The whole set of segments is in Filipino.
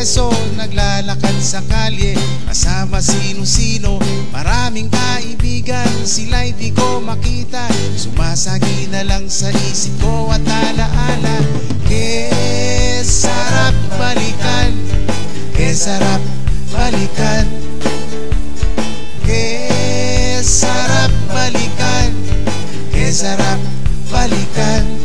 Kongreso, naglalakad sa kalye, kasama sino-sino, maraming kaibigan, sila'y di ko makita, sumasagi na lang sa isip ko at alaala. Que sarap balikan, que sarap balikan, que sarap balikan, que sarap balikan.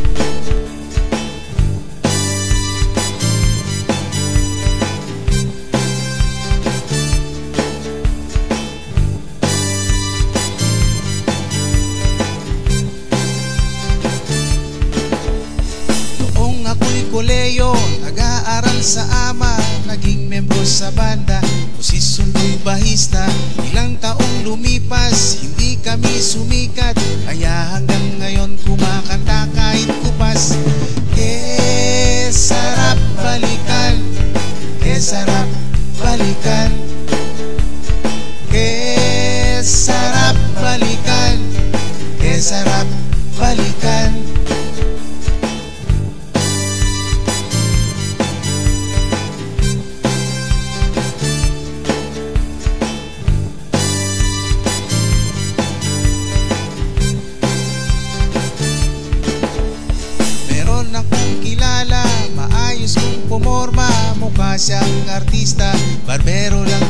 Koleyo, nag-aaral sa AMA, naging membro sa banda, posisyon ko'y bahista. Ilang taong lumipas, hindi kami sumikat, kaya hanggang ngayon kumakanta kahit kupas. Que sarap balikan, que sarap balikan, que sarap balikan, que sarap balikan. Maayos kong pumorma, mukha siyang artista, barbero lang